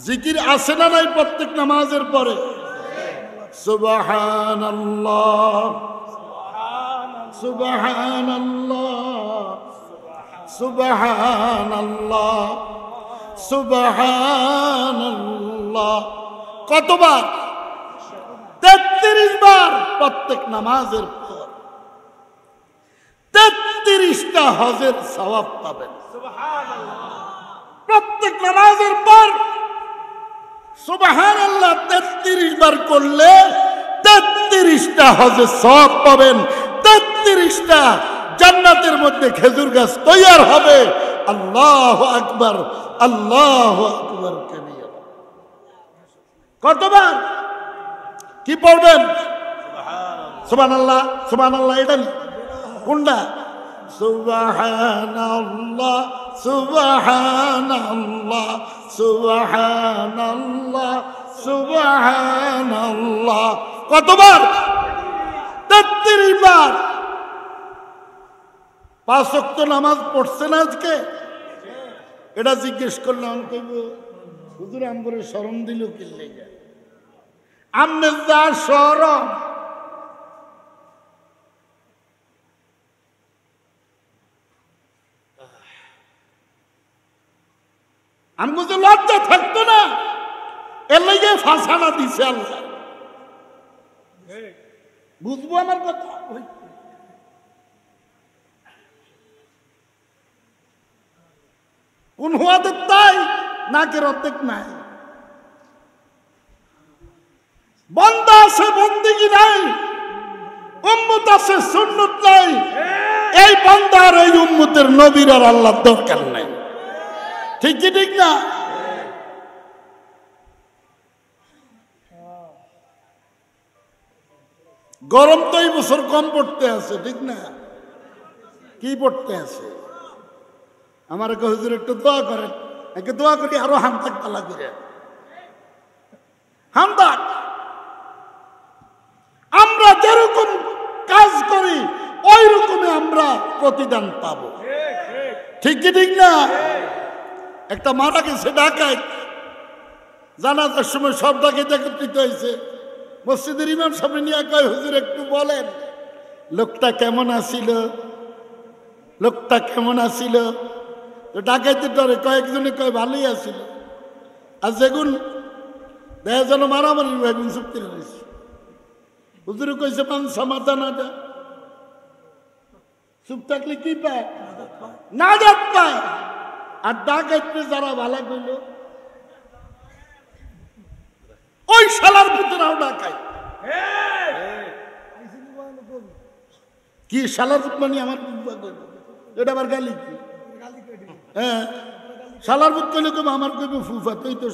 জিকির আছে না নাই প্রত্যেক নামাজের পরে? সুবহানাল্লাহ, সুবহানাল্লাহ, সুবহানাল্লাহ, সুবহানাল্লাহ। কতবার? 33 বার প্রত্যেক নামাজের পর। 33টা হজের সওয়াব পাবেন প্রত্যেক নামাজের পর। সুবহানাল্লাহ 33 বার করলে 33টা হজের সওয়াব পাবেন। 33টা জান্নাতের মধ্যে খেজুর গাছ তৈয়ার হবে। আল্লাহু আকবার, আল্লাহু আকবার কাবীরা। কতবার কি পড়বেন? সুবহানাল্লাহ, সুবহানাল্লাহ। এটা কোনটা? সুবহানাল্লাহ, সুবহানাল্লাহ, সুবহানাল্লাহ, সুবহানাল্লাহ। কতবার? 33 বার। 5 ওয়াক্ত নামাজ পড়ছেন আজকে? এটা জিজ্ঞেস করলাম, কইব হুজুর আমরে শরম দিল কি লেগে? আমনে যা শরম, আমগো যে লজ্জা থাকতো না, এর লেগে ফাঁসানা দিছে আল্লাহ। বুঝবো আমার কথা? কোন হুয়াদের তাই নাকের অর্ধেক নাই। বন্দা আছে, বন্দিগি নাই। উম্মত আছে, সুন্নত নাই। এই বন্দার এই উম্মতের নবীর আর আল্লাহর দরকার নাই। ঠিক কি ঠিক না? গরম তো এই বছর কম পড়তে আছে, ঠিক না? কি পড়তে আছে? আমার হুজুর একটু দোয়া করেন। একে দোয়া করি আরো হামতাক তালা করে। হামতাক। আমরা যেরকম কাজ করি ওই রকমই আমরা প্রতিদান পাবো। ঠিক কি ঠিক না? একটা মারা গেছে ঢাকায়, জানাজার সময় সব ডাকাইতে একত্রিত হয়েছে। মসজিদের ইমাম সামনে নিয়ে কয়, হুজুর একটু বলেন লোকটা কেমন আসিল, লোকটা কেমন আসিল? তো ডাকাইতে ডরে কয়েকজনে কয় ভালোই আসিল। আর যেগুন দেখা যেন মারামারি এগুন চুপ করে রয়েছে। হুজুরে কইছে পাংসা মাথা না যা, চুপ থাকলে কি পায়? না যাত পায়। আর ডাকাইতে যারা ভালো কইল ওই শালার পুতরাও ডাকাই। কি শালার পুত মানে আমার এটা আবার গালি কি? হ্যাঁ, শালার পুত কইলে কইব আমার কইব ফুফা। তুই তো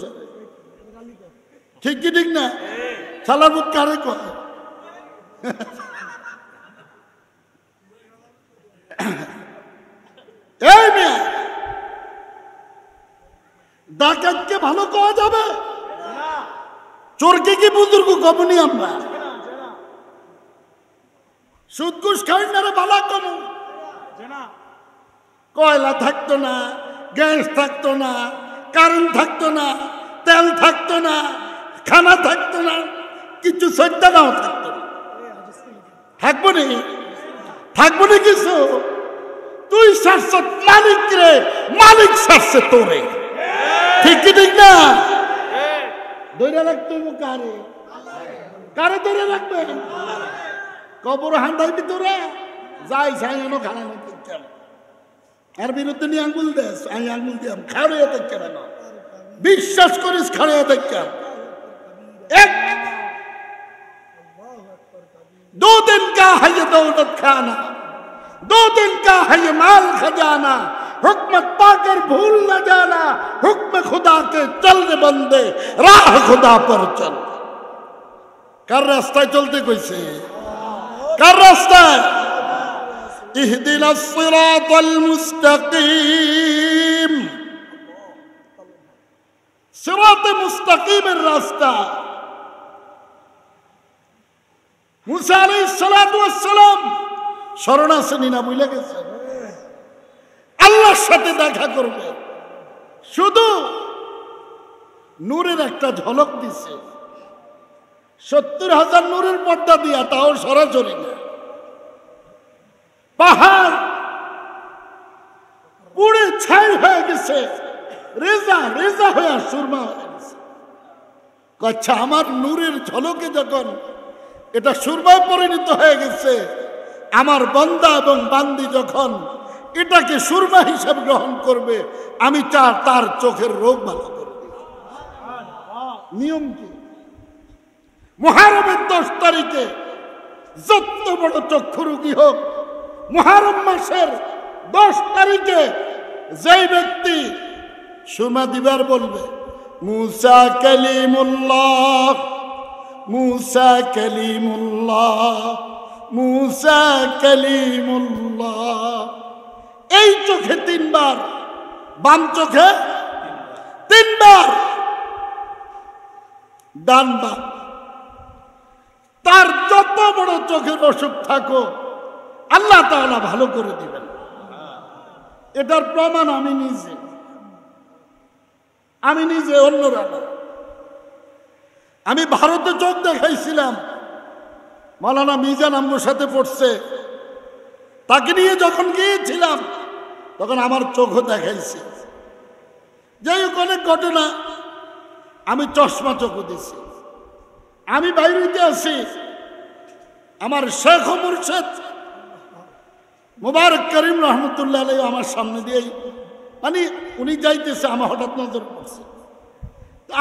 ঠিক কি ঠিক না? শালার পুত কারে কয়? এই মেয়ে ডাকাতকে ভালো কওয়া যাবে? চোরকে কি বুজুর্গ কমনি আমরা? সুদ ঘুষ খাই না রে বালা কম। কয়লা থাকতো না, গ্যাস থাকতো না, কারেন্ট থাকতো না, তেল থাকতো না, খানা থাকতো না, কিছু সজ্জা নাও থাকতো না। থাকবো নি? থাকবো নি কিছু? তুই সারছ মালিক রে, মালিক সারছে তোরে। ঠিক কি ঠিক না? ধরে রাখতে হইব কারে? কারে ধরে রাখবেন? কবর হান্দার ভিতরে যাই যাই এনো খানা কেন এর বিরুদ্ধে নিয়ে আঙ্গুল দেশ, আমি আঙ্গুল দিয়াম খাড়িয়ে দেখতে কেন? বিশ্বাস করিস খাড়িয়ে দেখতে। दो दिन का है ये दौलत खाना, 2 दिन का है ये माल खजाना, हुक्मत पाकर भूल न जाना, हुक्म खुदा के चल रे बंदे, राह खुदा पर चल। कर रास्ता चलते कैसे? कर रास्ता इहदिना सिरातल मुस्तकीम, सिरात मुस्तकीमेर रास्ता। মুসা আলাইহিস সালাতু ওয়াস সালাম শরণ আসেনি না, বুঝলে গেছে আল্লাহর সাথে দেখা করবে। শুধু নূরের একটা ঝলক দিছে। 70,000 নূরের পর্দা দিয়া, তাও সরাসরি না। পাহাড় পুড়ে ছাই হয়ে গেছে, রেজা রেজা হয়ে সুরমা হয়ে গেছে। আচ্ছা, আমার নূরের ঝলকে যখন এটা সুরমায় পরিণত হয়ে গেছে, আমার বান্দা এবং বান্দি যখন এটাকে সুরমা হিসাবে গ্রহণ করবে, আমি তার চোখের রোগ ভালো করে দিব। নিয়ম কি? মুহররমের 10 তারিখে যত বড় চক্ষু রোগী হোক, মুহররম মাসের 10 তারিখে যেই ব্যক্তি সুরমা দিবার বলবে, মুসা কালিমুল্লাহ, মুসা কালিমুল্লাহ, মুসা কালিমুল্লাহ, এই চোখে 3 বার, বাম চোখে 3 বার, ডান বাম। তার যত বড় চোখের অসুখ থাকো, আল্লাহ তাআলা ভালো করে দিবেন। এটার প্রমাণ আমি নিজে, অন্যরা না। আমি ভারতে চোখ দেখাইছিলাম, মাওলানা মিজান আমার সাথে পড়ছে, তাকে নিয়ে যখন গিয়েছিলাম তখন আমার চোখও দেখাইছে। যাই হোক, অনেক ঘটনা। আমি চশমা চোখও দিছি। আমি বাইরেতে আছি, আমার শেখ ও মুর্শেদ মুবারক করিম রহমতুল্লাহ আলাইহি আমার সামনে দিয়েই, মানে উনি যাইতেছে, আমার হঠাৎ নজর পড়ছে।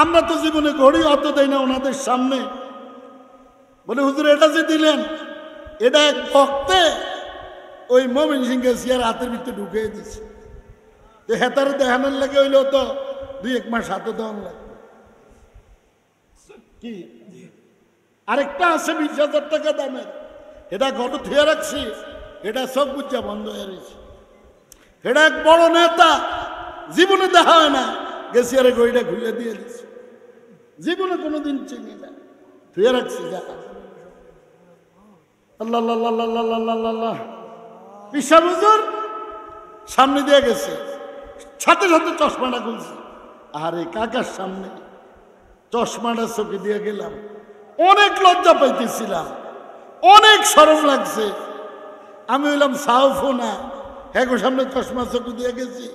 আমরা তো জীবনে ঘড়ি অত দেই না ওনাদের সামনে। বলে, হুজুর এটা যে দিলেন, এটা এক ভক্তে ওই মমিন সিংকে সিয়ার হাতের ভিতরে ঢুকিয়ে দিচ্ছে। তো হেতারে দেখানোর লাগে হইলেও তো 2-1 মাস হাতে দেওয়ার লাগবে। কি আরেকটা আছে 20,000 টাকা দামের, এটা ঘট থুয়ে রাখছি, এটা সব বুঝা বন্ধ হয়ে রয়েছে। এটা এক বড় নেতা, জীবনে দেখা হয় না, গেছি আরে গড়িটা খুলে দিয়ে দিচ্ছে, জীবনে কোনোদিন চিনি না, থুয়ে রাখছি। যা আল্লাহ আল্লাহ, পিসাব হুজুর সামনে দিয়ে গেছে, সাথে সাথে চশমাটা খুলছে। আরে কাকার সামনে চশমাটা চোখে দিয়ে গেলাম, অনেক লজ্জা পাইতেছিলাম, অনেক শরম লাগছে। আমি হইলাম সাউফো না, হ্যাঁ সামনে চশমা চোখে দিয়ে গেছি।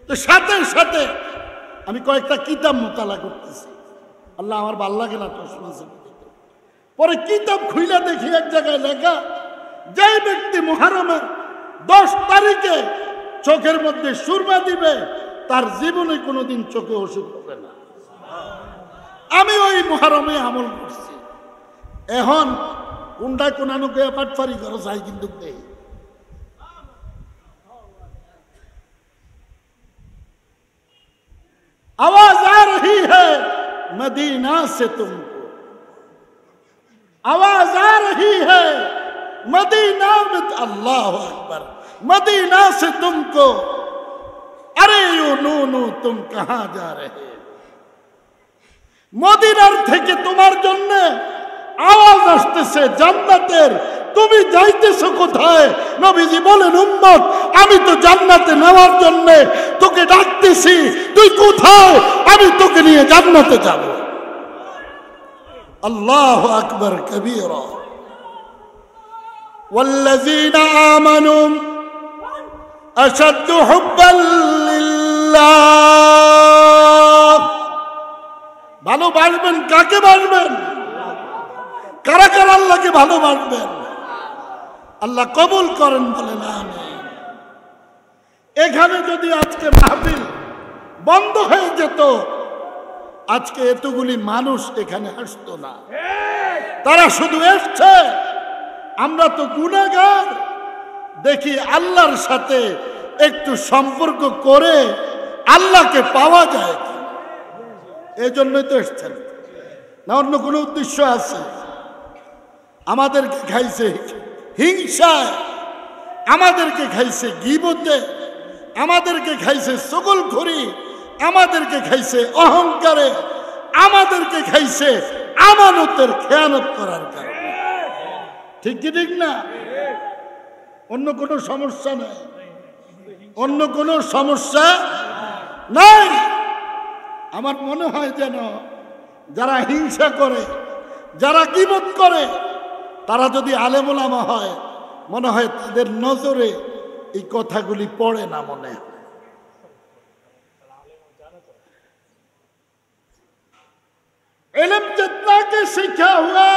তো সাথে সাথে আমি কয়েকটা কিতাব মোতালা করতেছি। আল্লাহ, আমার ভাল লাগে না চশমা চোখে দিতে। পরে কিতাব খুইলা দেখি এক জায়গায় লেখা, যে ব্যক্তি মুহররমের 10 তারিখে চোখের মধ্যে সুরমা দিবে, তার জীবনে কোনোদিন চোখে অসুখ হবে না। আমি ওই মুহররমে আমল করছি। এখন কোনটা কোনানুকে পাটফারি করো চাই, কিন্তু দেই आवाज आ रही है मदीना से तुमको, आवाज आ रही है मदीना में, अल्लाह अकबर, मदीना से तुमको, अरे यू नू तुम कहां जा रहे, মদিনার থেকে তোমার জন্য আওয়াজ আসতেছে জান্নাতের, তুমি যাইতেছো কোথায়? নবীজি বলেন, উম্মত, আমি তো জান্নাতে নেওয়ার জন্য তোকে ডাকতেছি, তুই কোথায়? আমি তোকে নিয়ে জান্নাতে যাব। আল্লাহু আকবার কবীরা। ওয়াল্লাযীনা আমানু আশাদ্দু হুব্বাল লিল্লাহ। ভালোবাসবেন কাকে? বাসবেন কারা কারা আল্লাহকে ভালোবাসবেন? আল্লাহ কবুল করেন, বলেন আমিন। এখানে যদি আজকে মাহফিল বন্ধ হয়ে যেত, আজকে এতগুলি মানুষ এখানে আসতো না। তারা শুধু এসছে, আমরা তো গুনাহগার, দেখি আল্লাহর সাথে একটু সম্পর্ক করে আল্লাহকে পাওয়া যায় কি, এই জন্যই তো এসছেন, না অন্য কোনো উদ্দেশ্য আছে? আমাদেরকে খাইছে হিংসায়, আমাদেরকে খাইছে গীবতে, আমাদেরকে খাইছে চগলখড়ি, আমাদেরকে খাইছে অহংকারে, আমাদেরকে খাইছে আমানতের খেয়ানত করার কারণে। ঠিক কি ঠিক না? অন্য কোনো সমস্যা নাই, অন্য কোনো সমস্যা নাই। আমার মনে হয় যেন যারা হিংসা করে, যারা গীবত করে, তারা যদি আলেম ওলামা হয়, মনে হয় তাদের নজরে এই কথাগুলি পড়ে না। মনে হয় इल्म जितना के सीखा हुआ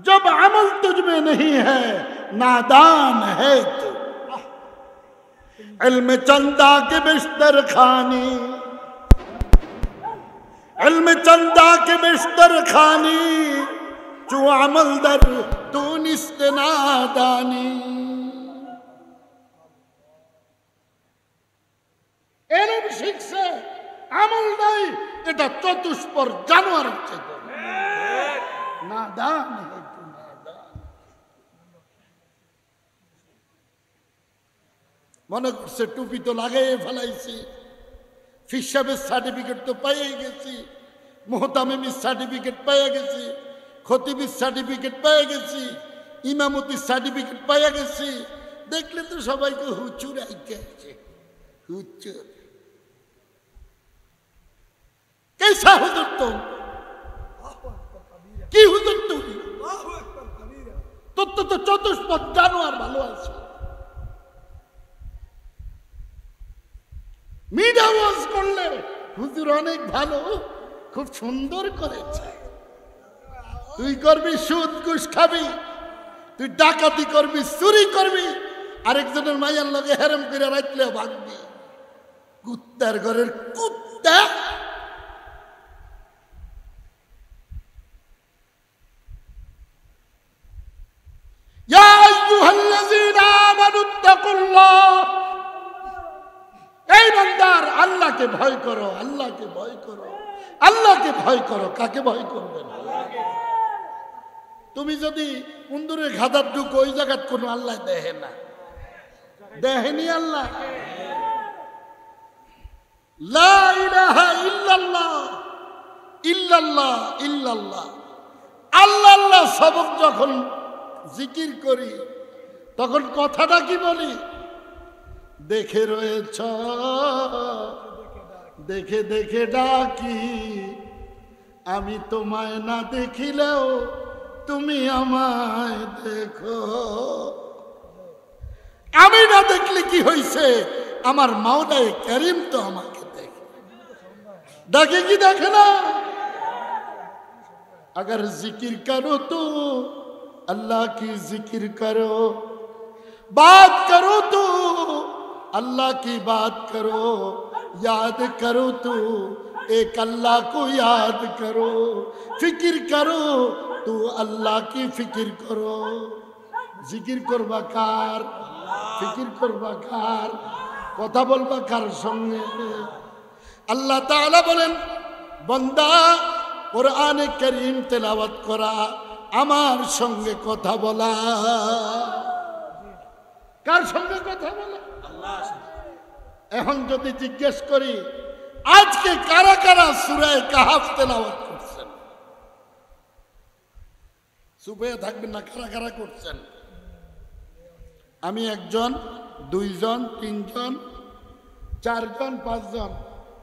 जब अमल तुझ में नहीं है नादान है तू। इल्म चंदा के बिस्तर खानी, इल्म चंदा के बिस्तर खानी, जो अमल दर तू निस्त नादानी। इल्म शिक्षा আমল নাই, এটা চতুষ্পর জানোয়ার নাদান। মনে করছে টুপি তো লাগাই ফেলাইছি, ফিসাবের সার্টিফিকেট তো পাইয়ে গেছি, মোহতামিমির সার্টিফিকেট পাইয়া গেছি, খতিবির সার্টিফিকেট পাইয়া গেছি, ইমামতির সার্টিফিকেট পাইয়া গেছি। দেখলে তো সবাইকে হুচুর আইকে আছে, হুচুর। कैसा हुजूर तुम, কি হুজুর তুমি? তোর তো চতুষ্পদ জানোয়ার ভালো আছে। মিডা ওয়াজ করলে হুজুর অনেক ভালো, খুব সুন্দর করেছে। তুই করবি সুদ ঘুষ খাবি, তুই ডাকাতি করবি, চুরি করবি, আরেকজনের মাইয়ার লগে হেরাম করে রাখলেও ভাগবি। কুত্তার ঘরের কুত্তা। এই বান্দার আল্লাহকে ভয় করো, আল্লাহকে ভয় করো, আল্লাহকে ভয় করো। কাকে ভয় করবে না? তুমি যদি কুন্দুরের খাদার ঢুকো, ওই জায়গাত কোনো আল্লাহ দেখে না, দেখেনি আল্লাহ। লা ইলাহা ইল্লাল্লাহ, ইল্লাল্লাহ, ইল্লাল্লাহ। আল্লাহ আল্লাহ সবক যখন জিকির করি তখন কথাটা কি বলি? দেখে রয়েছ, দেখে দেখে ডাকি, আমি তোমায় না দেখিলেও তুমি আমায় দেখো। আমি না দেখলে কি হয়েছে, আমার মাওলায়ে কারীম তো আমাকে দেখে। দেখে কি দেখে না? अगर जिक्र करो तो अल्लाह की जिक्र करो, बात करो तो अल्लाह की बात करो, याद करो तो एक अल्लाह को याद करो, फिक्र करो तो अल्लाह की फिक्र करो। जिक्र करबा कार, फिक्र करबा कार, কথা বলবা কার সঙ্গে? আল্লাহ তাআলা বলেন, বান্দা কোরআনে কারীম তেলাওয়াত করা, আমার সঙ্গে কথা বলা। কার সঙ্গে কথা বলা? আল্লাহর সঙ্গে। এখন যদি জিজ্ঞেস করি, আজকে কারা কারা সূরা কাহফ তেলাওয়াত করছেন? চুপে থাকবেন না, কারা কারা করছেন? আমি একজন, দুইজন, তিনজন, চারজন, পাঁচজন।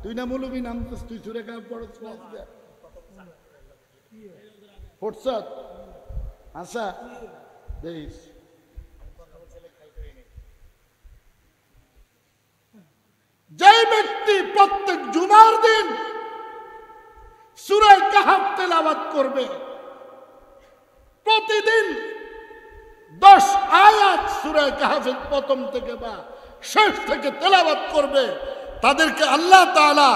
তুই না মৌলবী নাম দিস, তুই সূরা কাহফ পড়ছ না? পড়ছ? আচ্ছা দেখিস। যে ব্যক্তি প্রত্যেক জুমার দিন সূরা কাহফ তেলাওয়াত করবে, প্রতিদিন 10 আয়াত সূরা কাহফের প্রথম থেকে বা শেষ থেকে তেলাওয়াত করবে, তাদেরকে আল্লাহ তাআলা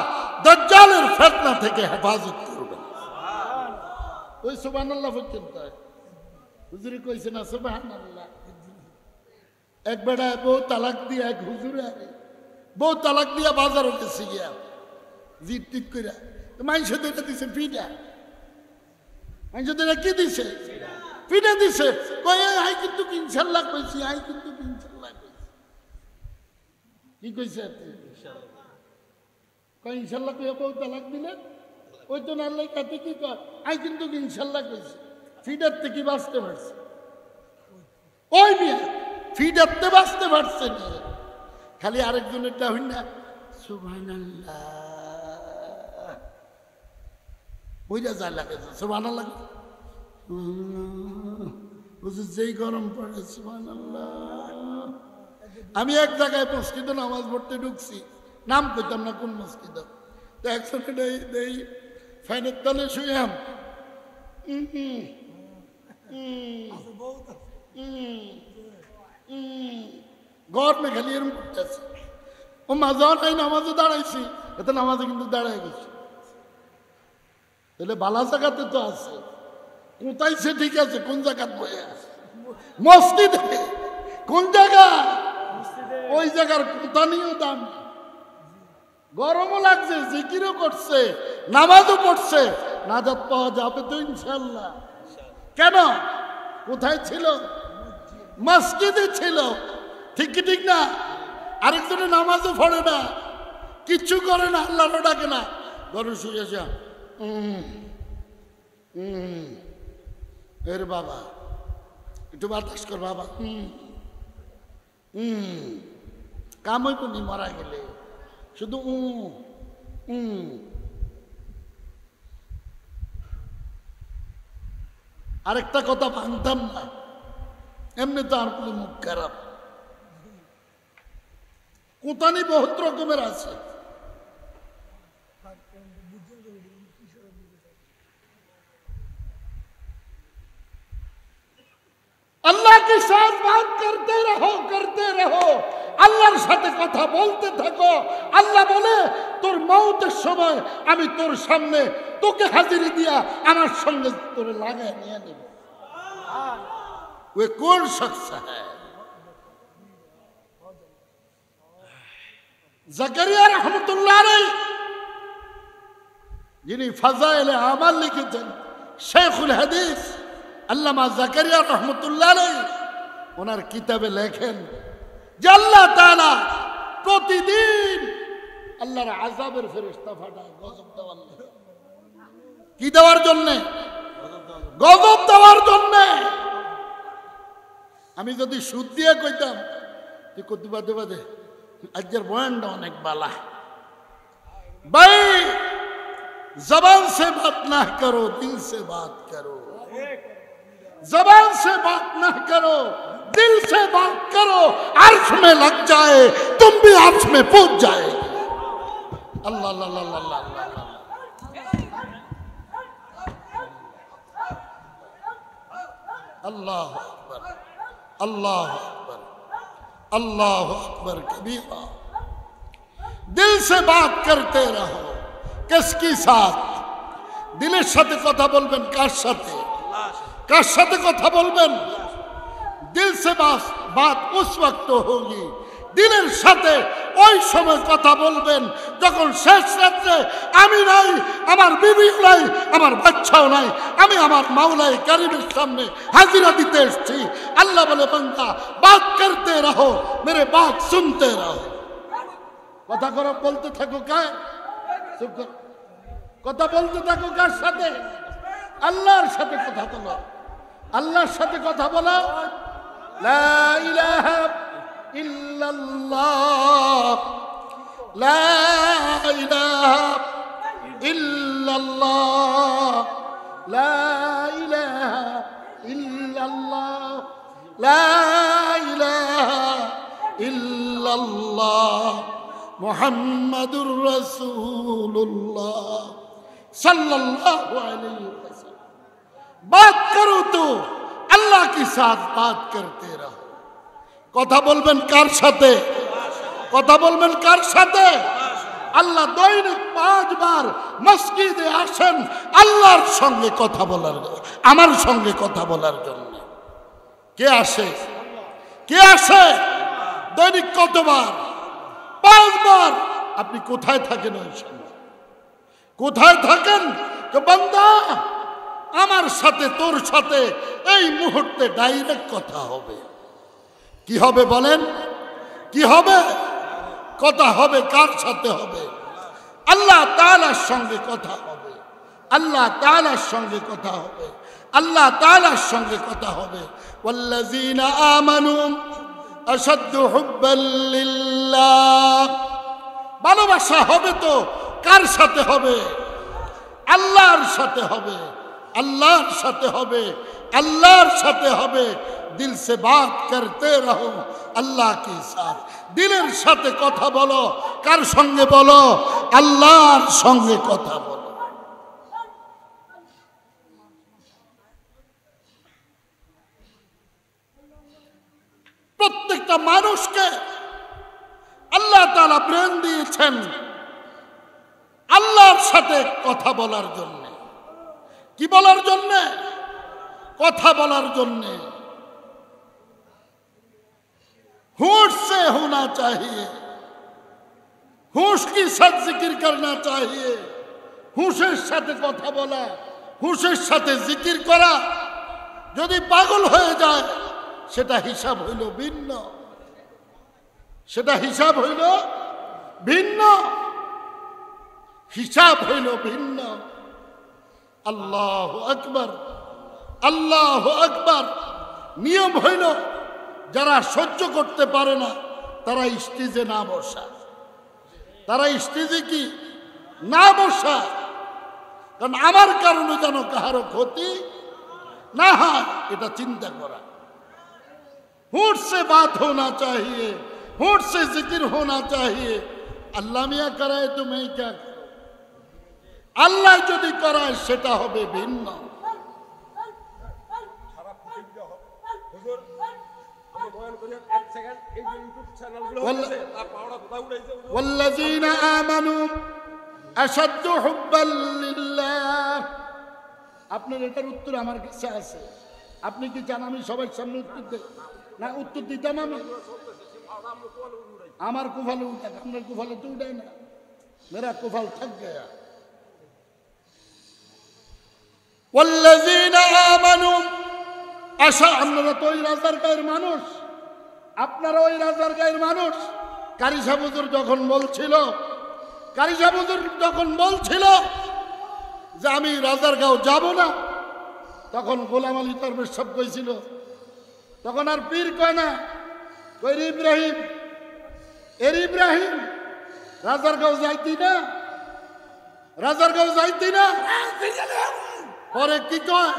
দাজ্জালের ফিতনা থেকে হেফাজত করবেন। ওই সুবহানাল্লাহ পর্যন্ত হুজুরে কইছে না সুবহানাল্লাহ। এক বেটা বউ তালাক দিয়ে, এক হুজুরে বউ তালাক দিয়া বাজারও গেছে গিয়া জিদ টিক কইরা, মাইনসে দিতে দিছে পিঠা। মাইনসে দিতে কি দিছে? পিঠা দিছে। কয়ে আই কিন্তু ইনশাআল্লাহ কইছি, আই কিন্তু ইনশাআল্লাহ কইছি। কি কইছে? কই ইনশাআল্লাহ কইয়া বউ তালাক দিলেন? ওই তো আল্লাহ কাতে কি কয়, আই কিন্তু ইনশাআল্লাহ কইছি। ফিডারতে কি বাঁচতে পারছে? ওই মিয়া ফিডারতে বাঁচতে পারছে না, খালি আরেকজনেরটা হই না সুবহানাল্লাহ ওইটা যা লাগে সুবহানাল্লাহ যেই গরম পড়ে সুবহানাল্লাহ। আমি এক জায়গায় মসজিদে নামাজ পড়তে ঢুকছি, নাম কইতাম না কোন মসজিদে, তো একসাথে দেই ফ্যানের তলে শুয়াম, গরমে খালি এরকম করতেছে। ও মাঝাও নাই, নামাজে দাঁড়াইছি, এতে নামাজে কিন্তু দাঁড়ায় গেছে। তাহলে বালা জায়গাতে তো আছে, কোথায় সে ঠিক আছে, কোন জায়গায় বয়ে আছে মসজিদে, কোন জায়গা ওই জায়গার কোথা নিয়েও দাম। গরমও লাগছে, জিকিরও করছে, নামাজও পড়ছে, নাজাত পাওয়া যাবে তো ইনশাল্লাহ। কেন? কোথায় ছিল? মসজিদে ছিল। ঠিক কি ঠিক না? আরেকজনের নামাজও পড়ে না, কিচ্ছু করে না, আল্লাহরও ডাকে না, ঘরে শুয়ে যা এর বাবা একটু বাতাস কর বাবা, কাম হইব নি মারা গেলে, শুধু আরেকটা কথা ভাঙতাম না, এমনি তো আর কোনো মুখ খারাপ, কোথানি বহুত রকমের আছে। আল্লাহ के साथ बात करते रहो, আল্লাহর সাথে কথা বলতে থাকো। আল্লাহ বলে তোর মওতের সময় আমি তোর সামনে তোকে হাজিরি দিয়া আমার সঙ্গে তোরে লাগায় নিয়ে নেব। ওই কোন শখস হ্যায়? জাকারিয়া রহমতুল্লাহ আলাইহি, যিনি ফাজাইলে আমাল লিখেছেন, শেখুল হাদিস আল্লামা জাকারিয়া রহমতুল্লাহ আলাইহি, ওনার কিতাবে লেখেন যে আল্লাহ তাআলা প্রতিদিন আল্লাহর আযাবের ফেরেশতা পাঠায় গজব দেওয়ার জন্য। কি দেওয়ার জন্য? গজব দেওয়ার জন্য। আমি যদি সুদ দিয়ে কইতাম তুই কত বাদে বাদে আজকের বয়ানটা অনেক বালা, ভাই জবান से बात ना करो, दिल से बात करो। जबान से बात ना करो, दिल से बात करो, अर्श में लग जाए तुम भी अर्श में पहुंच जाए। अल्लाह अल्लाह अल्लाह अल्लाह अल्लाह अकबर, अल्लाह अकबर, अल्लाह अकबर कबीरा। दिल से बात करते रहो। किसके साथ? दिलेर साथे कथा बोलबेन। कार साथे? কার সাথে কথা বলবেন? দিল সে বাত উস ওয়াক্ত হোগি, দিলের সাথে ওই সময় কথা বলবেন যখন শেষ রাত্রে আমি নাই, আমার বিবি নাই, আমার বাচ্চাও নাই, আমি আমার মাওলাই কারিমের সামনে হাজিরা দিতে এসেছি। আল্লাহ বলে বান্দা বাত করতে রহো, মেরে বাত শুনতে রহো। কথা করো, বলতে থাকো। কার কথা বলতে থাকো? কার সাথে? আল্লাহর সাথে কথা বলো। আল্লাহর সাথে কথা বলো। লা ইলাহা ইল্লাল্লাহ, লা ইলাহা ইল্লাল্লাহ, লা ইলাহা ইল্লাল্লাহ, লা ইলাহা ইল্লাল্লাহ মুহাম্মাদুর রাসূলুল্লাহ सल्लल्लाहु अलैहि वसल्लम। बात करो तो अल्लाह के साथ बात करते रहो। কথা বলবেন কার সাথে? কথা বলবেন কার সাথে? আল্লাহ দৈনিক 5 বার মসজিদে আসেন আল্লাহর সঙ্গে কথা বলার, আমার সঙ্গে কথা বলার জন্য। কে আসে? কে আসে? দৈনিক কতবার? 5 বার। আপনি কোথায় থাকেন ওই সময়? কোথায় থাকেন? তো বান্দা আমার সাথে তোর সাথে এই মুহূর্তে ডাইরেক্ট কথা হবে। কি হবে বলেন? কি হবে? কথা হবে। কার সাথে হবে? আল্লাহ তাআলার সঙ্গে কথা হবে। আল্লাহ তাআলার সঙ্গে কথা হবে। আল্লাহ তাআলার সঙ্গে কথা হবে। ওয়াল্লাযীনা আমানু আশাদ্দু হুব্বাল লিল্লাহ। ভালোবাসা হবে তো কার সাথে হবে? আল্লাহর সাথে হবে, আল্লাহর সাথে হবে, আল্লাহর সাথে হবে। দিল সে বাত করতে রহো আল্লাহ কি সাথ। দিলের সাথে কথা বলো। কার সঙ্গে বলো? আল্লাহর সঙ্গে কথা বলো। প্রত্যেকটা মানুষকে আল্লাহ তাআলা ব্রেন দিয়েছেন আল্লাহর সাথে কথা বলার জন্য। কি বলার জন্য? কথা বলার জন্য। होश से होना चाहिए, होश की साथ जिक्र करना चाहिए। होशेर साथे কথা বলা, होशेर साथे जिक्र করা। যদি পাগল হয়ে যায় সেটা হিসাব হইল ভিন্ন, সেটা হিসাব হইল ভিন্ন, হিসাব হইল ভিন্ন। আল্লাহু আকবার, আল্লাহু আকবার। নিয়ম হইল যারা সহ্য করতে পারে না তারা স্টেজে না বসা, তারা স্টেজে কি না বসা। কারণ আমার কারণে যেন কারো ক্ষতি না হয় এটা চিন্তা করা। होठ से बात होना चाहिए, होठ से जिक्र होना चाहिए। अल्लाह मियाँ कराए तो मैं क्या करूं? अल्लाह যদি कराए সেটা হবে ভিন্ন। والذين آمنوا أشد حبا لله। আপনার এটার উত্তর আমার কাছে আছে। আপনি কি চান আমি সবার সামনে উত্তর দেব? না উত্তর দিতাম আমি। আমার কুফালে উঠাক, আপনার কুফালে তো উঠাই না। মেরা কুফাল থাক গয়া। والذين آمنوا আশা। আপনারা তো ওই রাজার গায়ের মানুষ, আপনারা ওই রাজার গায়ের মানুষ। কারি সাহেব হুজুর যখন বলছিল, কারি সাহেব হুজুর যখন বলছিল যে আমি রাজার গাঁও যাব না, তখন গোলাম আলী দরবেশ সব কইছিল। তখন আর পীর কয় না, কই ইব্রাহিম, এর ইব্রাহিম রাজার গাঁও যাইতি না, রাজার গাঁও যাইতি না। পরে কি কয়?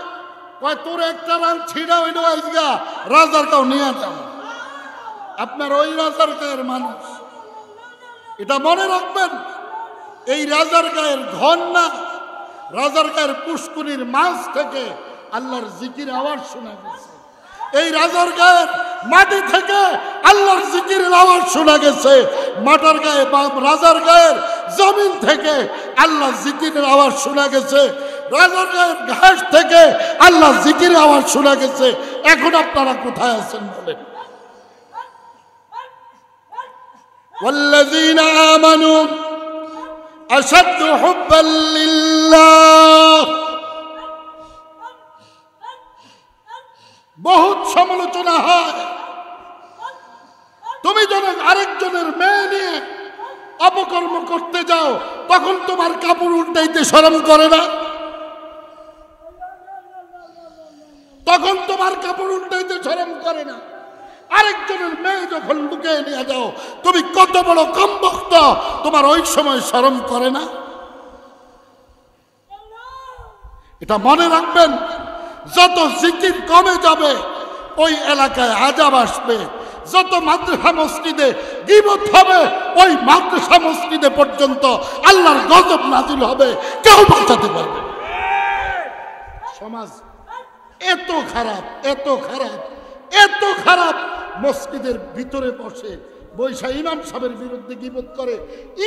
কয় তোর একটা রান ছিড়া হইল আজগা রাজার গাঁও নিয়ে যাও। আপনার ওই রাজার গায়ের মানুষ, এটা মনে রাখবেন। এই রাজার গায়ের ঘর না, রাজার গায়ের পুষ্কুনির মাছ থেকে আল্লাহর জিকির আওয়াজ শোনা গেছে। এই রাজার গায়ের মাটি থেকে আল্লাহর জিকিরের আওয়াজ শোনা গেছে। মাটার গায়ে রাজার গায়ের জমিন থেকে আল্লাহ জিকিরের আওয়াজ শোনা গেছে। রাজার গায়ের ঘাস থেকে আল্লাহ জিকিরের আওয়াজ শোনা গেছে। এখন আপনারা কোথায় আছেন বলেন? والذين آمنوا أشد حبا لله। বহুত সমালোচনা হয়। তুমি যখন আরেকজনের মেয়ে নিয়ে অপকর্ম করতে যাও তখন তোমার কাপড় উল্টাইতে শরম করে না? তখন তোমার কাপড় উল্টাইতে শরম করে না? আরেকজনের মেয়ে যখন লুকিয়ে নিয়ে যাও, তুমি কত বড় কমবক্ত, তোমার ওই সময় শরম করে না? এটা মনে রাখবেন। যত জিকির কমে যাবে ওই এলাকায় আযাব আসবে। যত মাদ্রাসা মসজিদে গীবত হবে ওই মাদ্রাসা মসজিদে পর্যন্ত আল্লাহর গজব নাজিল হবে, কেউ বাঁচাতে পারবে না। সমাজ এত খারাপ, এত খারাপ, এত খারাপ। মসজিদের ভিতরে বসে বৈশা ইমাম সাহেবের বিরুদ্ধে গীবত করে,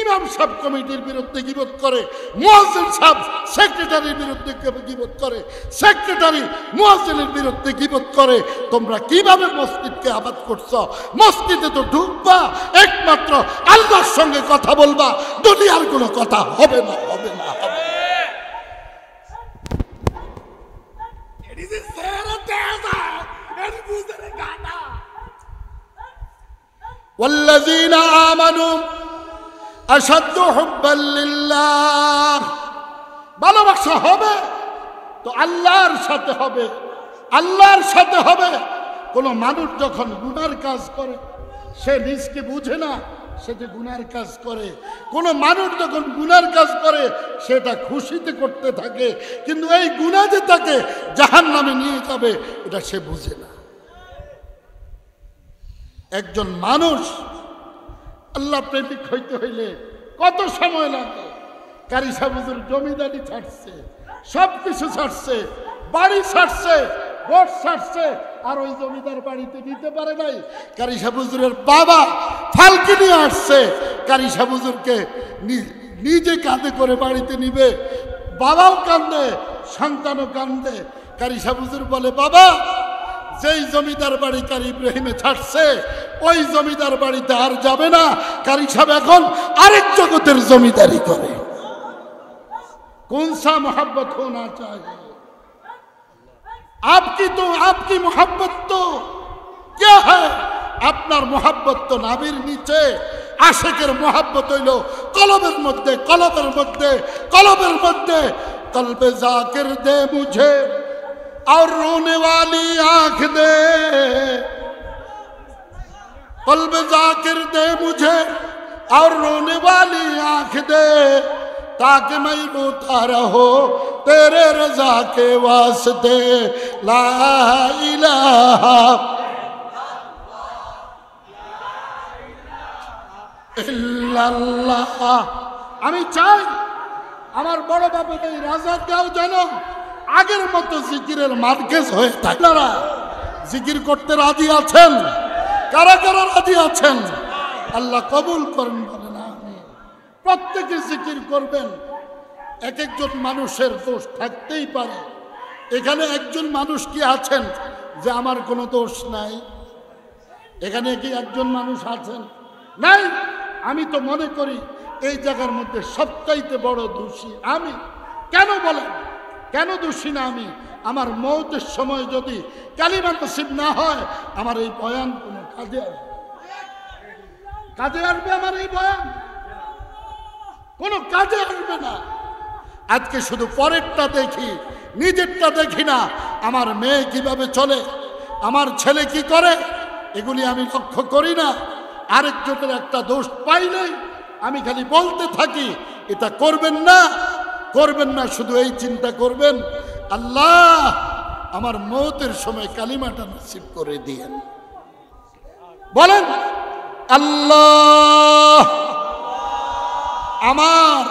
ইমাম সাহেব কমিটির বিরুদ্ধে গীবত করে, মুয়াজ্জিন সাহেব সেক্রেটারির বিরুদ্ধে গীবত করে, সেক্রেটারি মুয়াজ্জিনের বিরুদ্ধে গীবত করে। তোমরা কিভাবে মসজিদকে আবাদ করছো? মসজিদে তো ঢুকবা একমাত্র আল্লাহর সঙ্গে কথা বলবা, দুনিয়ার কোনো কথা হবে না, হবে না, হবে না। والذين آمنوا أشد حبا لله। ভালোবাসা হবে তো আল্লাহর সাথে হবে, আল্লাহর সাথে হবে। কোন মানুষ যখন গুনার কাজ করে সে নিজকে বুঝে না, সে যে গুনার কাজ করে। কোনো মানুষ যখন গুনার কাজ করে সেটা খুশিতে করতে থাকে, কিন্তু এই গুনাহ যে তাকে জাহান্নামে নিয়ে যাবে এটা সে বুঝে না। একজন মানুষ আল্লাহ প্রেমিক হইতে হইলে কত সময় লাগে। কারি সাহেব হুজুর জমিদারি ছাড়ছে, সব কিছু ছাড়ছে, বাড়ি ছাড়ছে, ঘর ছাড়ছে, আর ওই জমিদার বাড়িতে নিতে পারে নাই। কারি সাহেব হুজুরের বাবা ফালকি নিয়ে আসছে, কারি সাহেব হুজুরকে নিজে কাঁধে করে বাড়িতে নিবে। বাবাও কান্দে, সন্তানও কান্দে। কারি সাহেব হুজুর বলে, বাবা, যেই জমিদার বাড়ি কারি ইব্রাহিমে ছাড়ছে ওই জমিদার বাড়িতে আর যাবে না। কারি সাহেব এখন আরেক জগতের জমিদারি করে। कौन सा मोहब्बत होना चाहिए? आपकी मोहब्बत तो क्या है? আপনার মোহাব্বত তো নাভির নিচে। আশিকের মোহাব্বত হইল কলবের মধ্যে, কলবের মধ্যে, কলবের মধ্যে। কলবে জাকির দে মুঝে और रोने वाली आंख दे, कल्ब जाकिर दे मुझे और रोने वाली आंख दे, ताकि मैं रोता रहो तेरे रजा के वास्ते। ला इलाहा इल्लल्लाह। আমি চাই আমার বড় বাবার এই রাজারগাঁও যেন আগের মতো জিকিরের মার্কেজ হয়ে থাকে। আপনারা জিকির করতে রাজি আছেন? কারা কারা রাজি আছেন? আল্লাহ কবুল করেন বলেন আমিন। প্রত্যেকে জিকির করবেন। এক একজন মানুষের দোষ থাকতেই পারে। এখানে একজন মানুষ কি আছেন যে আমার কোনো দোষ নাই? এখানে কি একজন মানুষ আছেন? নাই। আমি তো মনে করি এই জায়গার মধ্যে সবচাইতে বড় দোষী আমি। কেন বলেন? কেন দোষী না আমি? আমার মৌতের সময় যদি কালিমা নসিব না হয় আমার এই বয়ান কোনো কাজে আসবে? কাজে আসবে আমার এই বয়ান? কোনো কাজে আসবে না। আজকে শুধু পরেরটা দেখি, নিজেরটা দেখি না। আমার মেয়ে কিভাবে চলে, আমার ছেলে কি করে, এগুলি আমি লক্ষ্য করি না। আরেকজনের একটা দোষ পাইলেই আমি খালি বলতে থাকি এটা করবেন না, করবেন না। শুধু এই চিন্তা করবেন, আল্লাহ আমার মৌতের সময় কালিমাটা নসিব করে দিয়েন। বলেন, আল্লাহ আমার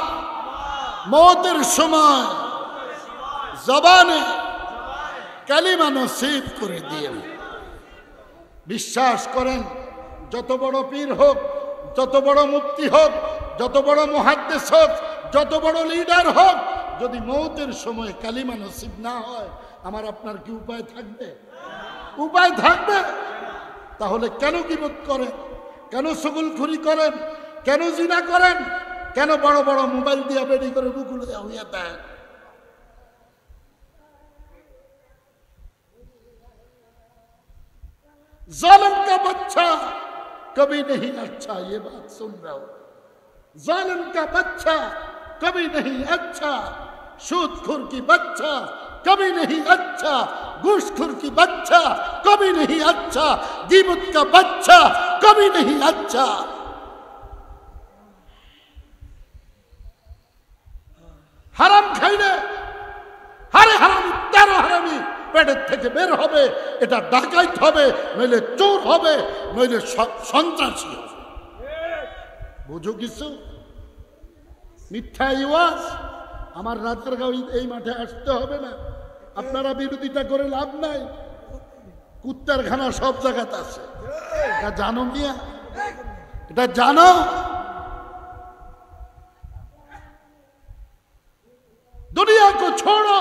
মৌতের সময় জবানে কালিমা নসিব করে দিয়েন। বিশ্বাস করেন, যত বড় পীর হোক, যত বড় মুফতি হোক, যত বড় মুহাদ্দিস হোক, যত বড় লিডার হোক, যদি মৌতের সময় কালিমা নসিব না হয় আমার আপনার কি উপায় থাকবে? উপায় থাকবে? তাহলে কেন গীবত করেন? কেন চুগলখুরি করেন? কেন জিনা করেন? কেন বড় বড় মোবাইল দিয়া বেড়ি করে বুকুলে হইয়া দেন? जालिम का बच्चा कभी नहीं अच्छा, ये बात सुन रहा हूं। जालिम का बच्चा कभी नहीं अच्छा, सूदखोर की बच्चा कभी नहीं अच्छा, घूसखोर की बच्चा कभी नहीं अच्छा, गीबत का बच्चा कभी नहीं अच्छा। হারাম খাইলে হারে হারামি, তেরো হারামি পেটের থেকে বের হবে। এটা ডাকাইত হবে, নইলে চোর হবে, নইলে সন্ত্রাসী হবে। বুঝো কিছু? মিথ্যা ইওয়াজ। আমার রাজারগাঁও এই মাঠে আসতে হবে না। আপনারা বিরোধিতা করে লাভ নাই। কুত্তার খানা সব জায়গাতে আছে। এটা জানো মিয়া? এটা জানো? दुनिया को छोड़ो,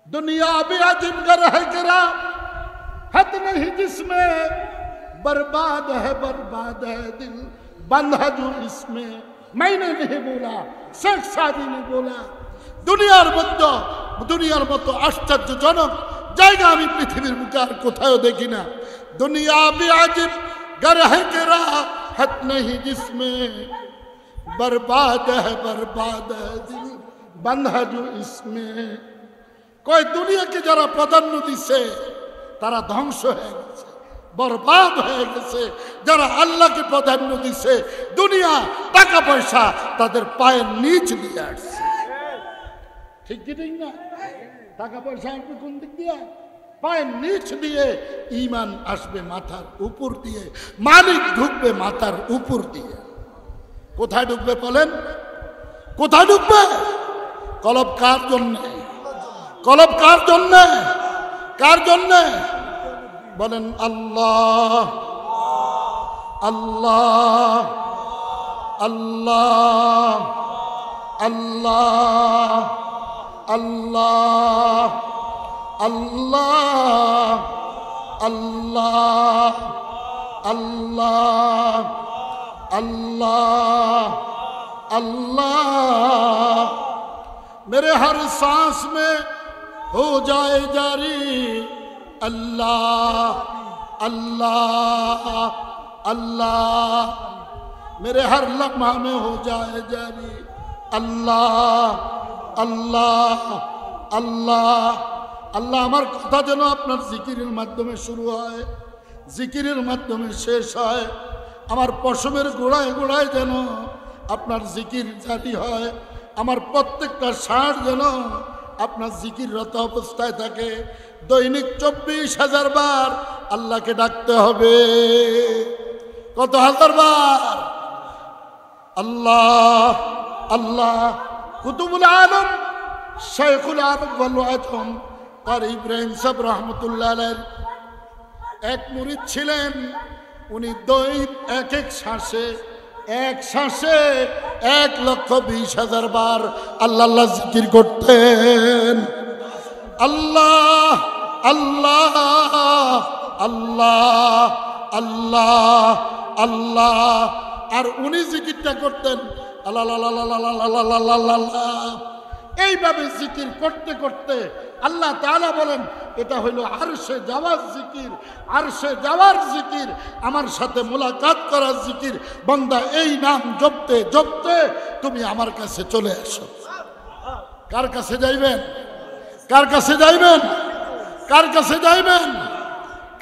दुनिया भी अजीब घर है गिरा, हद नहीं जिसमें बर्बाद है दिल, बंद है जो इसमें। मैंने नहीं बोला, शेख सादी ने बोला। দুনিয়ার মতো আশ্চর্যজনক জায়গা আমি পৃথিবীর বুকে আর কোথাও দেখি না। দুনিয়া भी अजीब घर है गिरा, हद नहीं जिसमें बर्बाद है दिल, बंद है जो इसमें। কয় দুনিয়াকে যারা প্রাধান্য দিচ্ছে তারা ধ্বংস হয়ে গেছে, বরবাদ হয়ে গেছে। যারা আল্লাহকে প্রাধান্য দিছে, দুনিয়া টাকা পয়সা তাদের পায়ের নিচ দিয়ে আসছে। ঠিক কি ঠিক না? টাকা পয়সা আসবে কোন দিক দিয়ে? পায়ের নিচ দিয়ে। ঈমান আসবে মাথার উপর দিয়ে, মালিক ঢুকবে মাথার উপর দিয়ে। কোথায় ঢুকবে বলেন? কোথায় ঢুকবে? কলব কার জন্যে? কলব কার জন্যে? কার জন্যে? বলেন আল্লাহ আল্লাহ আল্লাহ আল্লাহ আল্লাহ আল্লাহ আল্লাহ আল্লাহ अल्लाह अल्लाह मेरे हर सांस में हो जाए जारी अल्लाह अल्लाह अल्लाह मेरे हर लम्हा में हो जाए जारी अल्लाह अल्लाह अल्लाह अल्लाह আমার কথা যেন আপনার জিকিরের মাধ্যমে শুরু হয়, জিকিরের মাধ্যমে শেষ হয়। আমার পশমের গোড়ায় গোড়ায় যেন আপনার জিকির জারি হয়। আমার প্রত্যেকটা ষাঁড় যেন আপনার জিকিররত অবস্থায় থাকে। দৈনিক 24,000 বার আল্লাহকে ডাকতে হবে। কত হাজার বার? আল্লাহ আল্লাহ। কুতুবুল আলম শেখুল আরব ওয়াল আজম আর ইব্রাহিম সাহেব রহমতুল্লাহ আলাইহির এক মুরিদ ছিলেন। উনি দৈনিক এক এক শ্বাসে 1,20,000 বার আল্লাহ আল্লাহ জিকির করতেন। আল্লাহ আল্লাহ আল্লাহ আল্লাহ আল্লাহ। আর উনি জিকিরটা করতেন আল্লাহ আল্লাহ আল্লাহ আল্লাহ। এইভাবে জিকির করতে করতে আল্লাহ তাআলা বলেন এটা হইল আরশে যাওয়ার জিকির। আরশে যাওয়ার জিকির, আমার সাথে মোলাকাত করার জিকির। বান্দা এই নাম জপতে জপতে তুমি আমার কাছে চলে আসো। কার কাছে যাইবেন? কার কাছে যাইবেন? কার কাছে যাইবেন?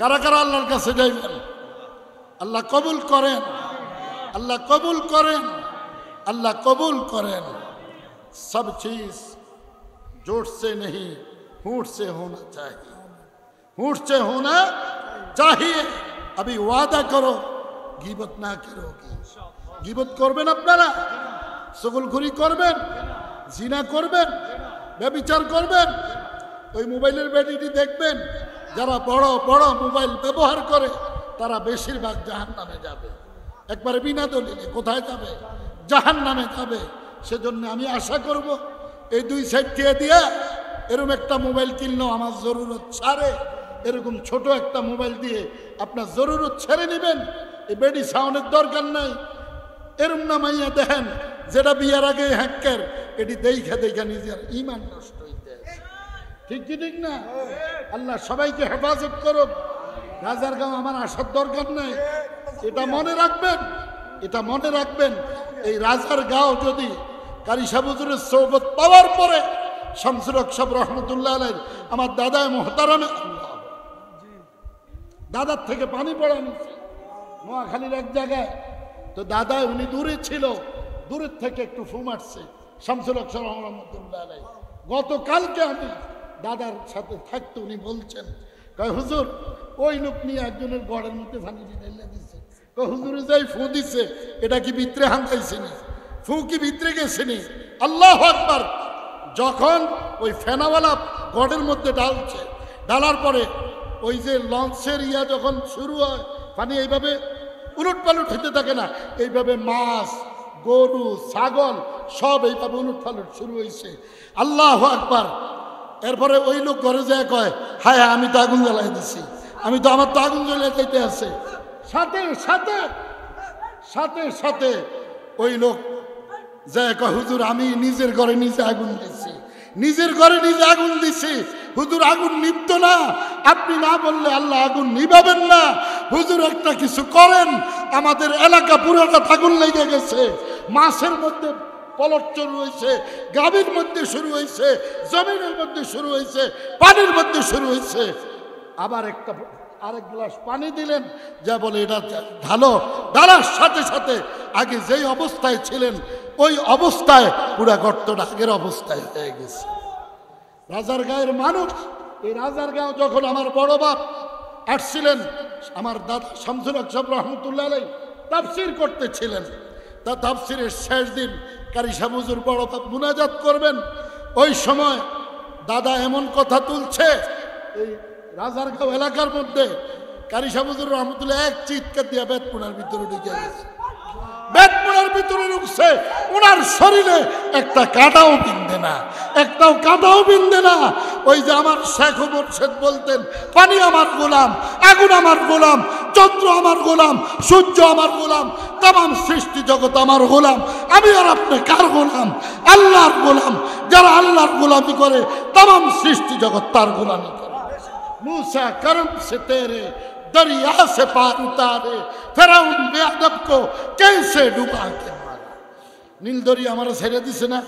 কারা কারা আল্লাহর কাছে যাইবেন? আল্লাহ কবুল করেন, আল্লাহ কবুল করেন, আল্লাহ কবুল করেন। सब चीज जोर से नहीं होंठ से होना चाहिए, होंठ से होना चाहिए। अभी वादा करो गीबत ना करोगे। गीबत করবেন আপনারা, চগলখুরি করবেন, জিনা করবেন, ব্যভিচার করবেন, ওই মোবাইলের ব্যাটারি দেখবেন। যারা বড় বড় মোবাইল ব্যবহার করে তারা বেশিরভাগ জাহান্নামে যাবে। একবারে বিনা দলিলে কোথায় যাবে? জাহান্নামে যাবে। সেজন্য আমি আশা করব এই 2 সাইড দিয়ে এরকম একটা মোবাইল কিনলেও আমার জরুরত ছাড়ে। এরকম ছোট একটা মোবাইল দিয়ে আপনার জরুরত ছেড়ে নেবেন। এই বেডি সাউন্ডের দরকার নাই। এরকম না মাইয়া দেখেন যেটা বিয়ার আগে হ্যাক্কার, এটি দেখা দেখা নিজের ঈমান নষ্ট হইতে আছে। ঠিক কি ঠিক না? আল্লাহ সবাইকে হেফাজত করুক। রাজারগাঁও আমার আসার দরকার নাই, এটা মনে রাখবেন, এটা মনে রাখবেন। এই রাজারগাঁও যদি কারি সাহেব হুজুরের সোহবত পাওয়ার পরে শামসুল হক সাহেব রহমতুল্লাহ আলাইহির আমার দাদা মুহতারামে দাদার থেকে পানি পড়া নিচ্ছে নোয়াখালীর এক জায়গায়। তো দাদা উনি দূরে ছিল, দূরের থেকে একটু ফু মারছে শামসুল হক সাহেব রহমতুল্লাহ আলাইহি। গতকালকে আমি দাদার সাথে থাকতে উনি বলছেন, কয় হুজুর ওই লোক নিয়ে একজনের গড়ের মধ্যে পানি ঢেলে দিচ্ছে। হুজুরে যাই ফু দিছে, এটা কি ভিতরে হাঙ্গাইছেনি? ফু কি ভিতরে গেছেনি? আল্লাহু আকবার। যখন ওই ফেনাওয়ালা গড়ের মধ্যে ঢালছে, ঢালার পরে ওই যে লঞ্চের যখন শুরু হয়, পানি এইভাবে উলট পালট হতে থাকে না, এইভাবে মাছ, গরু, ছাগল সব এইভাবে উলট পালট শুরু হয়েছে। আল্লাহু আকবার। এরপরে ওই লোক ঘরে যায় কয়, হায় আমি তো আগুন জ্বালাই দিছি, আমি তো আমার তো আগুন জ্বলে যাইতে আছে। সাথে সাথে সাথে সাথে ওই লোক যায় কয়, হুজুর আমি নিজের ঘরে নিজে আগুন দিছি, নিজের ঘরে নিজে আগুন দিছি। হুজুর আগুন নিভতো না, আপনি না বললে আল্লাহ আগুন নিভাবেন না। হুজুর একটা কিছু করেন, আমাদের এলাকা পুরোটা আগুন লেগে গেছে। মাছের মধ্যে পলট শুরু হয়েছে, গাভীর মধ্যে শুরু হয়েছে, জমিনের মধ্যে শুরু হয়েছে, পানির মধ্যে শুরু হয়েছে। আবার একটা আরেক গ্লাস পানি দিলেন, যা বলে এটা ঢালো। ঢালার সাথে সাথে আগে যেই অবস্থায় ছিলেন ওই অবস্থায় পুরা গর্তটা আগের অবস্থায় হয়ে গেছে। রাজার গায়ের মানুষ, এই রাজার গাঁও যখন আমার বড় বাপ আসছিলেন, আমার দাদা শামসুল হক সাহেব রহমতুল্লাহ আলাইহি তাফসীর করতেছিলেন। তা তাফসীরের শেষ দিন কারি সাহেব হুজুর বড় বাপ মুনাজাত করবেন। ওই সময় দাদা এমন কথা তুলছে, এই রাজারগাঁও এলাকার মধ্যে কারি সাহেব হুজুর রহমতুল্লাহ এক চিৎকার দিয়ে বেতপুরার ভিতরে ঢুকে গেছে। বেতপুরার ভিতরে ঢুকছে, ওনার শরীরে একটা কাঁটাও বিন্ধে না, একটাও কাঁটাও বিন্ধে না। ওই যে আমার শেখ মুর্শেদ বলতেন, পানি আমার গোলাম, আগুন আমার গোলাম, চন্দ্র আমার গোলাম, সূর্য আমার গোলাম, তাম সৃষ্টি জগৎ আমার গোলাম। আমি আর আপনি কার গোলাম? আল্লাহর গোলাম। যারা আল্লাহর গোলামি করে তাম সৃষ্টি জগৎ তার গোলামি করে। मूसा करम से तेरे दरिया से पार उतारे, फिरौन बेअदब को कैसे डुबा के मारा। নীল দরিয়া আমার ছেড়ে দিছে না,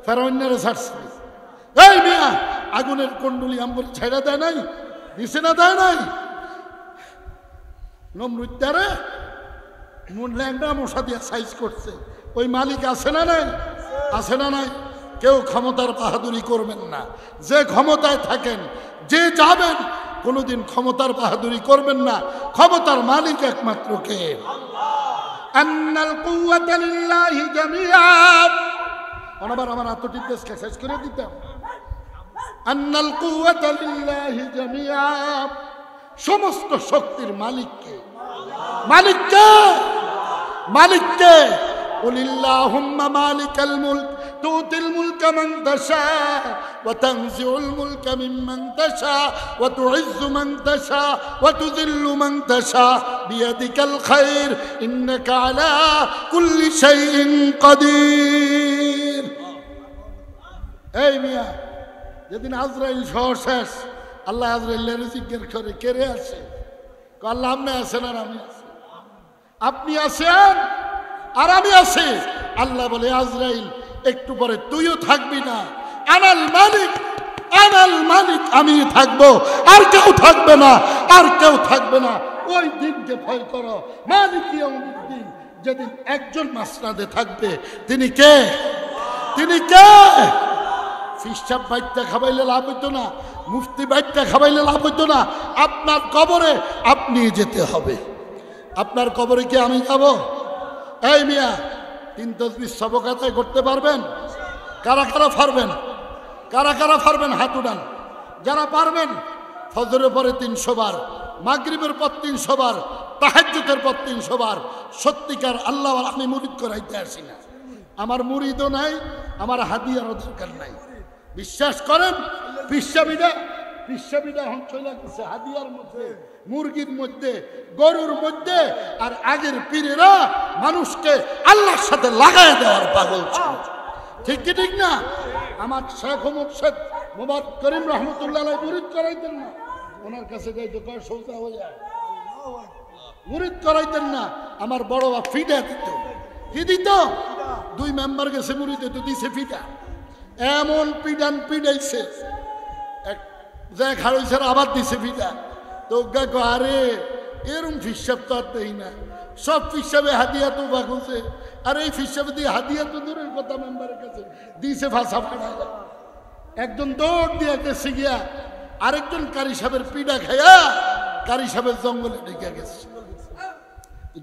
ফেরাউনের ছাড়ছে। এই মিয়া আগুনের কুণ্ডলি আম্বর ছেড়ে দেয় নাই, দিছে না দেয় নাই? নমরুদ্দারে ল্যাংড়া মশা দিয়ে সাইজ করছে, ওই মালিক আছে না নাই? আছে না নাই? কেউ ক্ষমতার বাহাদুরি করবেন না। যে ক্ষমতায় থাকেন, যে যাবেন, কোনোদিন ক্ষমতার বাহাদুরি করবেন না। ক্ষমতার মালিক একমাত্র কে? আন্নাল কুওয়াতা লিল্লাহি জামিআ। অনবার আমার আত্মটিকে শেষ করে দিতাম। আন্নাল কুওয়াতা লিল্লাহি জামিআ। সমস্ত শক্তির মালিক কে? মালিক কে? মালিক কে? কুলিল্লাহুম্মা মালিকাল মুলক তুতিল মুলকা মান তাশা ওয়া তানজিউল মুলকা মিম্মান তাশা ওয়া তুইজ্জু মান তাশা ওয়া তুযিল্লু মান তাশা বিয়াদিকাল খায়র ইন্নাকা আলা কুল্লি শাইইন কাদির। এই মিয়া, যেদিন আজরাইল সহ শেষ, আল্লাহ আজরাইলের জিজ্ঞেস করে, কে রে আছে? আল্লাহ আপনি আছেন আর আমি আছি। আপনি আছেন আর আমি আছি। আল্লাহ বলে, আজরাইল একটু পরে তুইও থাকবি না। আনাল মালিক, আনাল মালিক, আমি থাকবো, আর কেউ থাকবে না, আর কেউ থাকবে না। ওই দিনকে ভয় করো, মালিক ইয়াউমিদ্দিন, যেদিন একজন মাসনাদে থাকবে। তিনি কে? তিনি কে? ফিসাব বাইটটা খাবাইলে লাভ হইতো না, মুফতি বাইটটা খাবাইলে লাভ হইতো না। আপনার কবরে আপনি যেতে হবে। আপনার কবরে কি আমি যাব? এই মিয়া, 3 তাসবিহ সবকাতায় করতে পারবেন? কারা কারা পারবেন? কারা কারা পারবেন? হাত উঠান। যারা পারবেন, ফজরের পরে 300 বার, মাগরিবের পর 300 বার, তাহাজ্জুদের পর 300 বার। সত্যিকার আল্লাহ, আমি মুরিদ করাইতে আসি না, আমার মুরিদও নাই, আমার হাদিয়ারও দরকার নাই। বিশ্বাস করেন, পিসাবিটা এখন চলে গেছে হাদিয়ার মধ্যে, মুরগির মধ্যে, গরুর মধ্যে। আর আগের পীরেরা মানুষকে আল্লাহর সাথে লাগাই দেওয়ার পাগল ছিল। ঠিক কি ঠিক না? আমার শেখ মুর্শেদ মোবারক করিম রহমতুল্লাহ আলাইহি মুরিদ করাইতেন না। ওনার কাছে যাইতে কয় সোজা হয়ে যায়, মুরিদ করাইতেন না। আমার বড় বাপ ফিডা দিত। কি দিত? 2 মেম্বার গেছে মুরিদ দিত, দিছে ফিডা। এমন পিডান পিডাইছে, এক যে খাড়াইছে আবার দিছে ফিডা। তো আরে এরম ফিসাব তো আর দেই না, সব ফিসাবে হাদিয়া তো বাগুছে। আর এই ফিসাবে দিয়ে হাদিয়া তো দূরের কথা, মেম্বারের কাছে দিছে ভাষা ফাড়ায়। একজন দৌড় দিয়ে গেছে গিয়া, আরেকজন কারি সাহেবের পিডা খাইয়া কারি সাহেবের জঙ্গলে ঢুকে গেছে।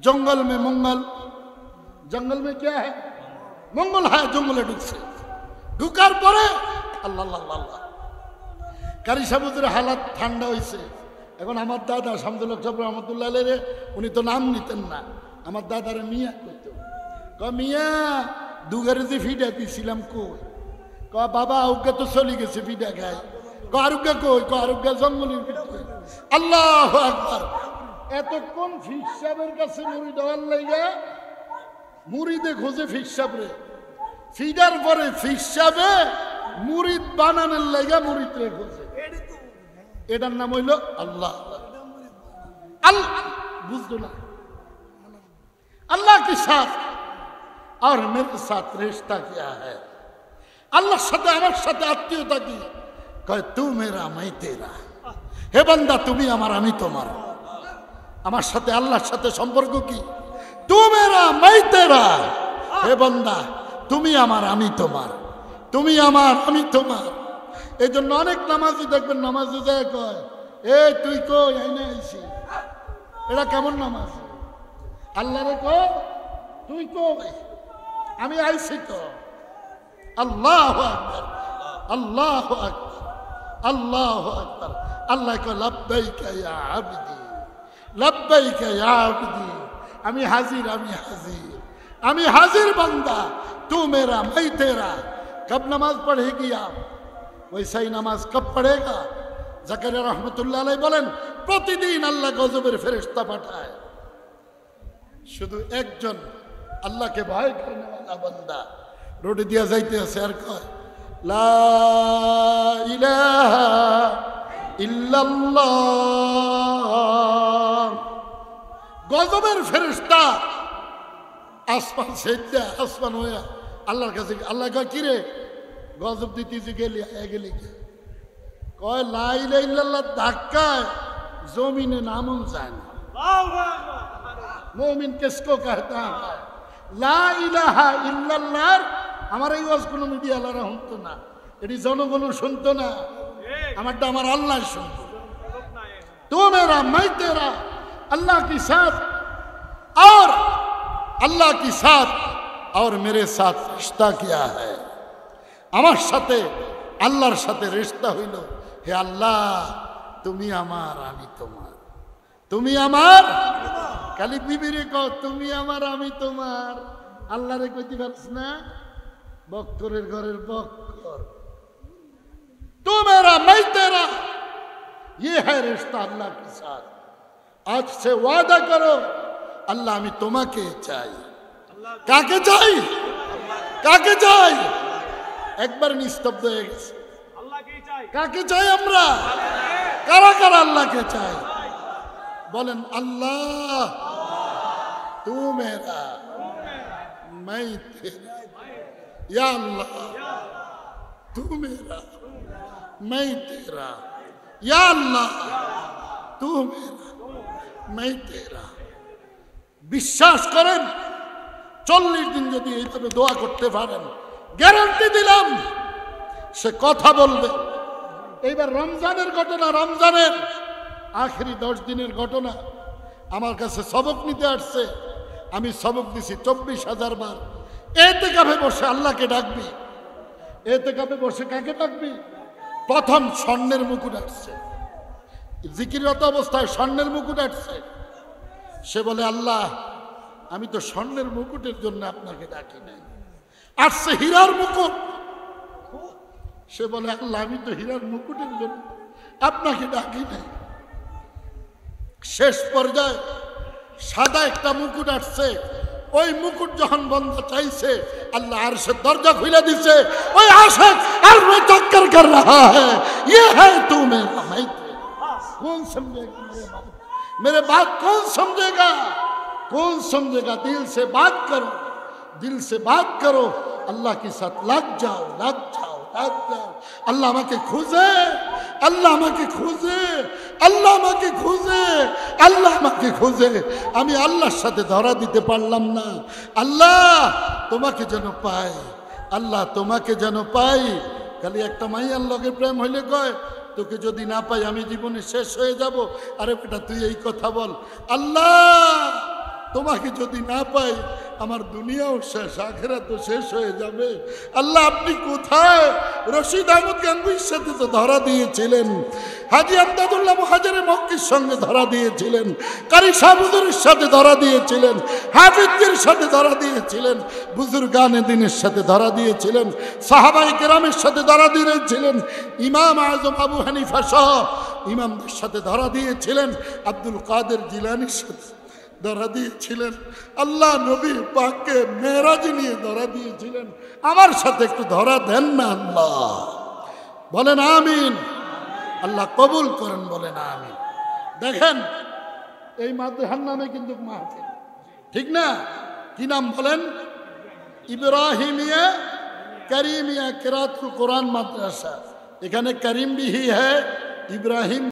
জঙ্গল মে মঙ্গল, জঙ্গল মে কে হ্যায়? মঙ্গল হ্যায়। জঙ্গলে ঢুকছে। ঢুকার পরে আল্লাহ আল্লাহ আল্লাহ, কারি সাহেবের হালাত ঠান্ডা হয়েছে। এখন আমার দাদা শামসুল হক সাহেব রহমতুল্লাহ আলাইহি, উনি তো নাম নিতেন না, আমার দাদারে মিয়া কইতো। মিয়া দুগারে যে ফিডা দিছিলাম কই? বাবা আউগা তো চলে গেছে ফিডা খায়। আরুগা কই? আরুগা জঙ্গলের ভিতরে। আল্লাহু আকবার। এতক্ষণ ফিস সাহেবের কাছে মুরিদ হওয়ার লাইগা মুরিদে খোঁজে ফিস সাহেবরে, ফিডার পরে ফিস সাহেবে মুরিদ বানানোর লাইগা মুরিদ রে খোঁজে। এটার নাম হইল আল্লাহ। আল্লাহ বুঝতো না, আল্লাহ কি সাথ আর মেরে সাথ রিশতা কিয়া হ্যায়। আল্লাহর সাথে আমার সাথে আত্মীয়তা কি? কয় তু মেরা मैं तेरा, হে বান্দা তুমি আমার, আমি তোমার। আমার সাথে আল্লাহর সাথে সম্পর্ক কি? তু মেরা मैं तेरा। হে বান্দা তুমি আমার, আমি তোমার। তুমি আমার, আমি তোমার। এই জন্য অনেক নামাজি দেখবেন নামাজি যায় কয়, এ তুই কই? আইনে আইছি। এটা কেমন নামাজ? আল্লাহরে কয় তুই কই? আমি আইছি তো। আল্লাহু আকবার, আল্লাহু আকবার, আল্লাহু আকবার। আল্লাহ কয় লাব্বাইকা ইয়া আবদি, লাব্বাইকা ইয়া আবদি। আমি হাজির, আমি হাজির, আমি हाजिर बंदा। तू मेरा मैं तेरा। कब नमाज पढ़ेगी आप? वैसा ही नमाज कब पढ़ेगा? जकरिया रहमतुल्लाह अलैह बोलेन प्रतिदिन अल्लाह गजबेर फेरेश्ता पाठाय, शुधु एकजन अल्लाह के भय करने वाला बंदा रोटी दिया जाइते आछे आर कय ला इलाहा इल्लाल्लाह। गजबेर फेरेश्ता আসমান সেজদা আসমান হইয়া আল্লাহর কাছে, আল্লাহ কয় কি রে গজব দিতেছি গেলি গেলি কয় লা ইলাহা ইল্লাল্লাহ ধাক্কায় জমিনে নামন যায় না। মুমিন কিসকো कहता है লা ইলাহা ইল্লাল্লাহ। আমার এই ওয়াজ কোনো মিডিয়া আলারা শুনতো না, এটি জনগণ শুনতো না, আমারটা আমার আল্লাহ শুনতো। তো মেরা मैं तेरा अल्लाह के साथ और अल्लाह के साथ और मेरे साथ रिश्ता किया है। আমার সাথে আল্লাহর সাথে রিশতা হইল, হে আল্লাহ তুমি আমার, আমি তোমার। তুমি আমার খালি বিবিরে কও তুমি আমার, আমি তোমার। আল্লাহরে কইতে পারছ না? বক্করের ঘরের বক্কর। तू मेरा मैं तेरा, ये है रिश्ता अल्लाह के साथ। आज से वादा करो আল্লাহ আমি তোমাকে চাই। কাকে চাই? কাকে চাই? একবার নিস্তব্ধ হয়ে গেছে। কাকে চাই আমরা? কারা কারা আল্লাহকে চাই? বলেন আল্লাহ তু মেরা मैं तेरा। या अल्लाह तू मेरा मैं तेरा। या अल्लाह तू मेरा मैं तेरा। বিশ্বাস করেন 40 দিন যদি এইভাবে দোয়া করতে পারেন, গ্যারান্টি দিলাম সে কথা বলবে। এইবার রমজানের ঘটনা, রমজানের আখেরি 10 দিনের ঘটনা। আমার কাছে সবক নিতে আসছে, আমি সবক দিছি 24,000 বার। এতেকাফে বসে আল্লাহকে ডাকবি। এতেকাফে বসে কাকে ডাকবি? প্রথম স্বর্ণের মুকুট আসছে, জিকিররত অবস্থায় স্বর্ণের মুকুট আসছে। সে বলে আল্লাহ আমি তো স্বর্ণের মুকুটের জন্য আপনাকে ডাকি নাই, আসছে হীরার মুকুট। সে বলে আল্লাহ আমি তো হীরার মুকুটের জন্য আপনাকে ডাকি নাই। শেষ পর্যায়ে সাদা একটা মুকুট আসছে। ওই মুকুট যখন বন্ধ চাইছে अल्लाह अर्श दरजा खुला दिसे। ओए आशिक अर्श में चक्कर कर रहा है, ये है तू मेरा मैं तेरा। कौन समझेगा मेरे बात? कौन समझेगा? कौन समझेगा? दिल से बात करो, दिल से बात करो, अल्लाह के साथ लग जाओ, लग जाओ, लग जाओ। अल्लाह আমাকে খুঁজে, আল্লাহ আমাকে খুঁজে, আল্লাহ আমাকে খুঁজে, আল্লাহ আমাকে খুঁজে। আমি আল্লাহর সাথে ধরা দিতে পারলাম না। আল্লাহ তোমাকে যেন পাই, আল্লাহ তোমাকে যেন পাই। খালি একটা মাইয়ার লগে প্রেম হইলে কয় তোকে যদি না পাই আমি জীবনে শেষ হয়ে যাব। আরে বেটা তুই এই কথা বল, আল্লাহ তোমাকে যদি না পাই আমার দুনিয়াও শেষ, আখিরাতও শেষ হয়ে যাবে। আল্লাহ আপনি কোথায়? রশিদ আহমদ গাঙ্গুহির সাথে তো ধরা দিয়েছিলেন, হাজী আমদাদুল্লাহ মুহাজিরে মক্কির সঙ্গে ধরা দিয়েছিলেন, কারি শাহ হুজুরের সাথে ধরা দিয়েছিলেন, হাফিজদের সাথে ধরা দিয়েছিলেন, বুজুর্গানে দ্বীনের সাথে ধরা দিয়েছিলেন, সাহাবায়ে কেরামের সাথে ধরা দিয়েছিলেন, ইমাম আজম আবু হানিফা সহ ইমামদের সাথে ধরা দিয়েছিলেন, আব্দুল কাদের জিলানীর সাথে ধরা দিয়েছিলেন, আল্লাহ নবী পাককে মেরাজ নিয়ে ধরা দিয়েছিলেন। আমার সাথে একটু ধরা দেন না আল্লাহ। বলেন আমিন। আল্লাহ কবুল করেন, বলেন আমিন। দেখেন এই মাদ্রাসার নামে কিন্তু মাহফিল, ঠিক না? কি নাম বলেন? ইব্রাহিমিয়া করিমিয়া কিরাতুল কোরআন মাদ্রাসা। এখানে করিম বিহি হ্যায়, ইব্রাহিম